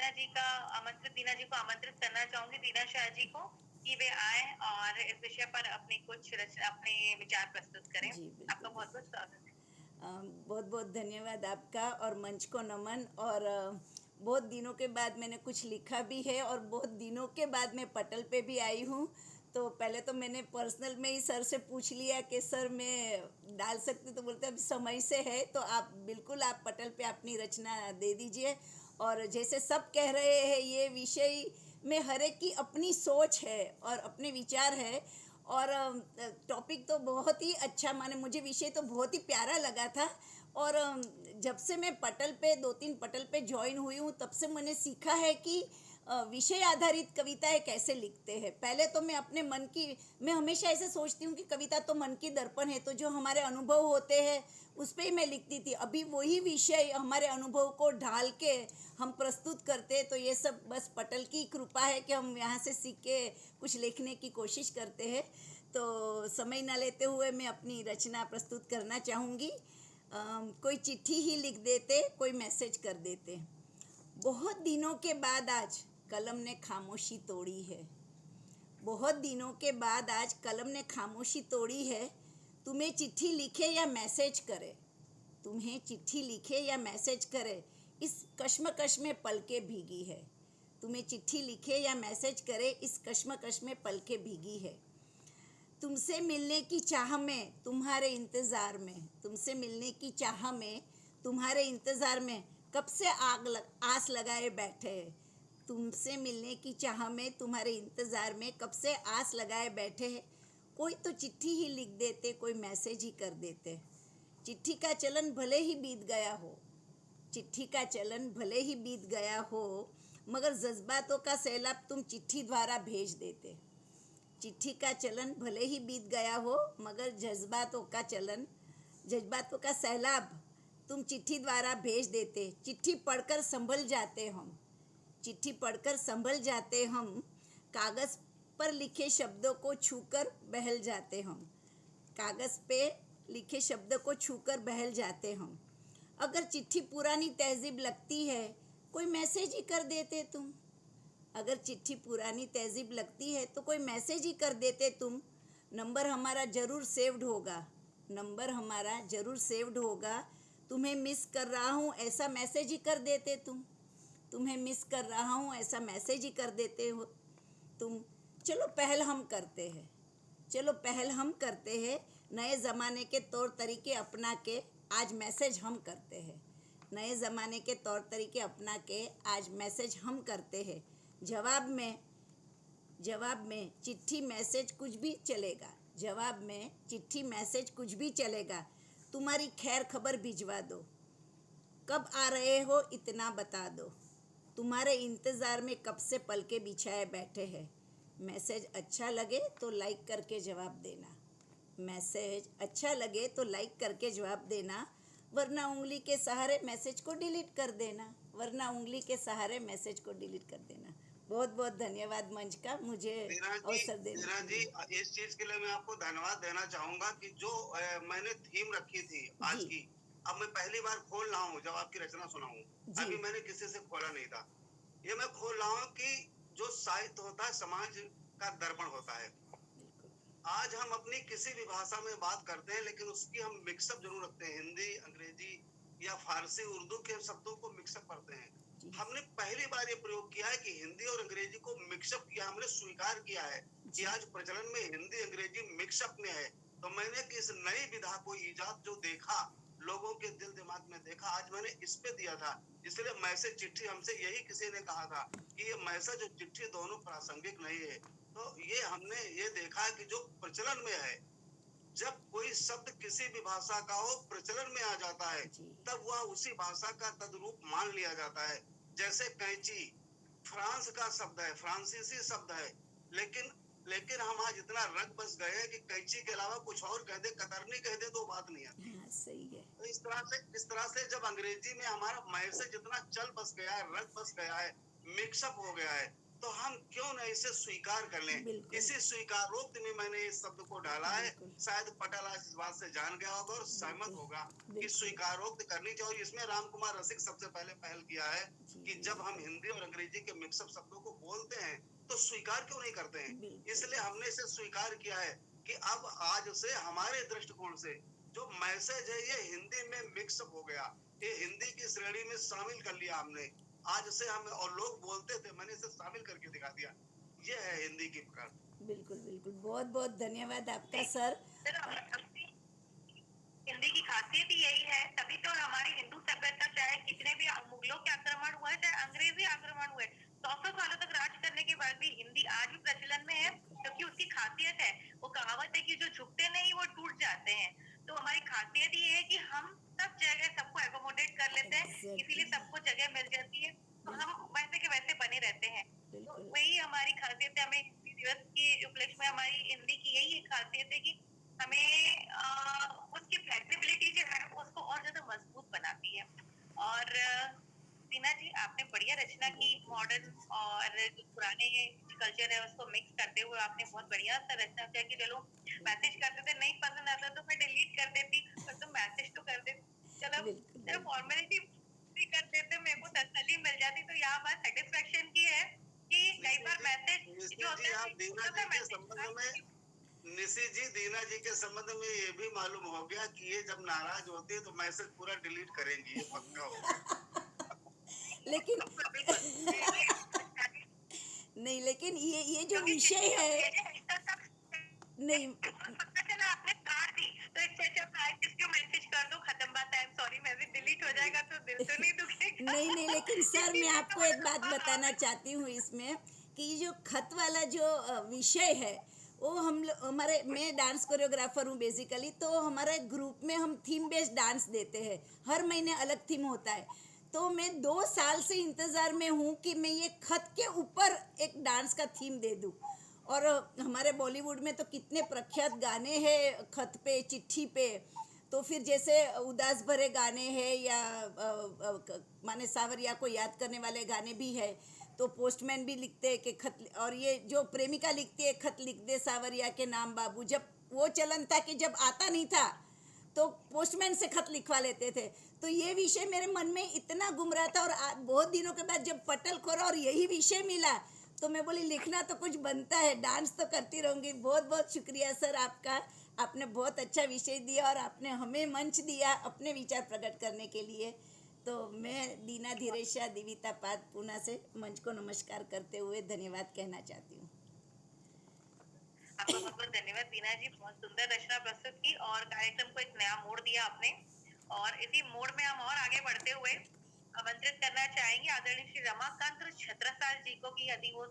दीना जी को आमंत्रित करना चाहूंगी, दीना शाह जी को, कि वे आए और इस विषय पर अपने विचार प्रस्तुत करें। जी आपका बिल्कुल बहुत बहुत बिल्कुल। स्वागत है। बहुत बहुत धन्यवाद आपका और मंच को नमन। और बहुत दिनों के बाद मैंने कुछ लिखा भी है और बहुत दिनों के बाद मैं पटल पे भी आई हूँ। तो पहले तो मैंने पर्सनल में ही सर से पूछ लिया कि सर मैं डाल सकती, तो बोलते अब समय से है तो आप बिल्कुल आप पटल पे अपनी रचना दे दीजिए। और जैसे सब कह रहे हैं ये विषय में हर एक की अपनी सोच है और अपने विचार है। और टॉपिक तो बहुत ही अच्छा, माने मुझे विषय तो बहुत ही प्यारा लगा था। और जब से मैं पटल पे 2-3 पटल पे ज्वाइन हुई हूँ तब से मैंने सीखा है कि विषय आधारित कविताएं कैसे लिखते हैं। पहले तो मैं हमेशा ऐसे सोचती हूँ कि कविता तो मन की दर्पण है, तो जो हमारे अनुभव होते हैं उस पर ही मैं लिखती थी। अभी वही विषय हमारे अनुभव को ढाल के हम प्रस्तुत करते हैं, तो ये सब बस पटल की कृपा है कि हम यहाँ से सीख के कुछ लिखने की कोशिश करते हैं। तो समय ना लेते हुए मैं अपनी रचना प्रस्तुत करना चाहूँगी। कोई चिट्ठी ही लिख देते, कोई मैसेज कर देते। बहुत दिनों के बाद आज कलम ने खामोशी तोड़ी है। बहुत दिनों के बाद आज कलम ने खामोशी तोड़ी है। तुम्हें चिट्ठी लिखे या मैसेज करे, तुम्हें चिट्ठी लिखे या मैसेज करे, इस कश्मकश में पलकें भीगी है। तुम्हें चिट्ठी लिखे या मैसेज करे, इस कश्मकश में पलकें भीगी है। तुमसे मिलने की चाह में, तुम्हारे इंतज़ार में, तुमसे मिलने की चाह में, तुम्हारे इंतज़ार में कब से आस लगाए बैठे हैं। तुमसे मिलने की चाह में, तुम्हारे इंतज़ार में कब से आस लगाए बैठे हैं। कोई तो चिट्ठी ही लिख देते, कोई मैसेज ही कर देते। चिट्ठी का चलन भले ही बीत गया हो, चिट्ठी का चलन भले ही बीत गया हो, मगर जज्बातों का सैलाब तुम चिट्ठी द्वारा भेज देते। चिट्ठी का चलन भले ही बीत गया हो, मगर जज्बातों का सैलाब तुम चिट्ठी द्वारा भेज देते। चिट्ठी पढ़कर संभल जाते हम, चिट्ठी पढ़कर संभल जाते हम, कागज़ पर लिखे शब्दों को छूकर बहल जाते हम, कागज़ पे लिखे शब्द को छूकर बहल जाते हम। अगर चिट्ठी पुरानी तहजीब लगती है, कोई मैसेज ही कर देते तुम। अगर चिट्ठी पुरानी तहजीब लगती है तो कोई मैसेज ही कर देते तुम। नंबर हमारा ज़रूर सेव्ड होगा, नंबर हमारा ज़रूर सेव्ड होगा। तुम्हें मिस कर रहा हूँ ऐसा मैसेज ही कर देते तुम। तुम्हें मिस कर रहा हूँ ऐसा मैसेज ही कर देते हो तुम। चलो पहल हम करते हैं, चलो पहल हम करते हैं। नए ज़माने के तौर तरीके अपना के आज मैसेज हम करते हैं। नए ज़माने के तौर तरीके अपना के आज मैसेज हम करते हैं। जवाब में चिट्ठी मैसेज कुछ भी चलेगा, जवाब में चिट्ठी मैसेज कुछ भी चलेगा। तुम्हारी खैर खबर भिजवा दो, कब आ रहे हो इतना बता दो। तुम्हारे इंतज़ार में कब से पलके बिछाए बैठे हैं। मैसेज अच्छा लगे तो लाइक करके जवाब देना, मैसेज अच्छा लगे तो लाइक करके जवाब देना, वरना उंगली के सहारे मैसेज को डिलीट कर देना, वरना उंगली के सहारे मैसेज को डिलीट कर देना। बहुत बहुत धन्यवाद मंच का मुझे अवसर देने दीना के जी, लिए। इस चीज के लिए मैं आपको धन्यवाद देना चाहूंगा कि जो मैंने थीम रखी थी आज जी की, अब मैं पहली बार खोल रहा हूँ जब आपकी रचना सुनाऊं। जी अभी मैंने किसी से खोला नहीं था। ये मैं खोल रहा हूँ कि जो साहित्य होता है समाज का दर्पण होता है। बिल्कुल आज हम अपनी किसी भी भाषा में बात करते हैं, लेकिन उसकी हम मिक्सअप जरूर रखते हैं। हिंदी, अंग्रेजी या फारसी, उर्दू के शब्दों को मिक्सअप करते हैं। जी हमने पहली बार ये प्रयोग किया है कि हिंदी और अंग्रेजी को मिक्सअप किया, हमने स्वीकार किया है कि जी आज प्रचलन में हिंदी अंग्रेजी मिक्सअप में है। तो मैंने कि इस नई विधा को ईजाद जो देखा, लोगों के दिल दिमाग में देखा, आज मैंने इस पे दिया था। इसलिए मैसेज चिट्ठी, हमसे यही किसी ने कहा था कि ये मैसेज और चिट्ठी दोनों प्रासंगिक नहीं है। तो ये हमने ये देखा है कि जो प्रचलन में है, जब कोई शब्द किसी भी भाषा का हो प्रचलन में आ जाता है, जी तब वह उसी भाषा का तद्रूप मान लिया जाता है। जैसे कैंची फ्रांस का शब्द है, फ्रांसीसी शब्द है, लेकिन लेकिन हम आज इतना रग बस गए हैं कि कैंची के अलावा कुछ और कह दे, कतरनी कह दे तो बात नहीं आती। हाँ सही है। तो इस तरह से जब अंग्रेजी में हमारा मैसेज इतना चल बस गया है, रग बस गया है, मिक्सअप हो गया है, तो हम क्यों न इसे स्वीकार कर लें। बिल्कुल इसी स्वीकारोक्ति में मैंने इस शब्द को डाला है। बिल्कुल शायद पटेल आज इस बात से जान गया होगा और सहमत बिल्कुल होगा कि बिल्कुल स्वीकारोक्ति करनी चाहिए। और इसमें राम कुमार रसिक सबसे पहले पहल किया है। जी कि जब हम हिंदी और अंग्रेजी के मिक्सअप शब्दों को बोलते हैं तो स्वीकार क्यों नहीं करते हैं। बिल्कुल। इसलिए हमने इसे स्वीकार किया है कि अब आज से हमारे दृष्टिकोण से जो मैसेज है ये हिंदी में मिक्सअप हो गया, ये हिंदी की श्रेणी में शामिल कर लिया हमने। आज से हम, और लोग बोलते थे, मैंने इसे शामिल करके दिखा दिया। ये है हिंदी की पकड़। बिल्कुल बिल्कुल, बहुत बहुत धन्यवाद आपका सर। सर, अपनी हिंदी की खासियत ही यही है, तभी तो हमारी हिंदू सभ्यता, चाहे कितने भी मुगलों के आक्रमण हुए, चाहे अंग्रेजी आक्रमण हुए, 100 सालों तक राज करने के बाद भी हिंदी आज भी प्रचलन में है, क्योंकि उसकी खासियत है। वो कहावत है कि जो झुकते नहीं वो टूट जाते हैं। तो हमारी खासियत ये है कि हम सब जगह सबको एकोमोडेट कर लेते हैं, Exactly. इसीलिए सबको जगह मिल जाती है, तो हम वैसे के वैसे बने रहते हैं। तो बिल्कुल। वही हमारी खासियत है। हमें हिंदी दिवस की उपलक्ष्य में हमारी हिंदी की यही एक खासियत है कि हमें उसकी फ्लेक्सिबिलिटी जो है उसको और ज्यादा मजबूत बनाती है। और टीना जी, आपने बढ़िया रचना की, मॉडर्न और जो पुराने कल्चर है उसको मिक्स करते हुए आपने बहुत बढ़िया सा रचना किया कि चलो मैसेज करते थे, नहीं पसंद आता तो मैं डिलीट कर देती, पर तुम मैसेज तो कर देती, चलो बिल्कुल, चलो फॉर्मेलिटी भी कर देते, मेरे को तसल्ली मिल जाती। तो यहाँ बात सेटिस्फेक्शन की है कि कई बार मैसेज निशी जो होता जी, है आप दीना जी के संबंध में, निशी जी, दीना जी के संबंध में ये भी मालूम हो गया कि ये जब नाराज होती है तो मैसेज पूरा डिलीट करेंगी, ये पक्का हो गया। लेकिन बिल्कुल बिल्कुल, नहीं, लेकिन ये जो क्योंकि विषय चिट्ठी हम है, भेजे हैं तब तक नहीं पता चला आपने काट दी, तो इससे अच्छा मैसेज क्यों मैसेज कर दो, खत्म बात है, सॉरी, मैसेज डिलीट हो जाएगा तो दिल तो नहीं दुखेगा। नहीं नहीं, लेकिन सर चिट्ठी मैं में तो आपको एक बात मतलब बताना चाहती हूँ इसमें कि ये जो खत वाला जो विषय है, वो हमारे, मैं डांस कोरियोग्राफर हूँ बेसिकली, तो हमारे ग्रुप में हम थीम बेस्ड डांस देते हैं, हर महीने अलग थीम होता है। तो मैं 2 साल से इंतज़ार में हूँ कि मैं ये खत के ऊपर एक डांस का थीम दे दूँ। और हमारे बॉलीवुड में तो कितने प्रख्यात गाने हैं खत पे, चिट्ठी पे। तो फिर जैसे उदास भरे गाने हैं या माने सावरिया को याद करने वाले गाने भी है, तो पोस्टमैन भी लिखते हैं कि खत, और ये जो प्रेमिका लिखती है, खत लिख दे सावरिया के नाम बाबू, जब वो चलन था कि जब आता नहीं था तो पोस्टमैन से खत लिखवा लेते थे। तो ये विषय मेरे मन में इतना घूम रहा था, और बहुत दिनों के बाद जब पटल खोरा और यही विषय मिला तो मैं बोली लिखना तो कुछ बनता है, डांस तो करती रहूँगी। बहुत बहुत शुक्रिया सर आपका, आपने बहुत अच्छा विषय दिया और आपने हमें मंच दिया अपने विचार प्रकट करने के लिए। तो मैं दीना धीरेशा दिविता पाद पूना से मंच को नमस्कार करते हुए धन्यवाद कहना चाहती हूँ। आपका बहुत बहुत धन्यवाद दीना जी, बहुत सुंदर रचना प्रस्तुत की और कार्यक्रम को एक नया मोड़ दिया आपने। और इसी मोड़ में हम और आगे बढ़ते हुए आमंत्रित करना चाहेंगे आदरणीय श्री रमाकांत छत्रसाल जी को कि यदि वो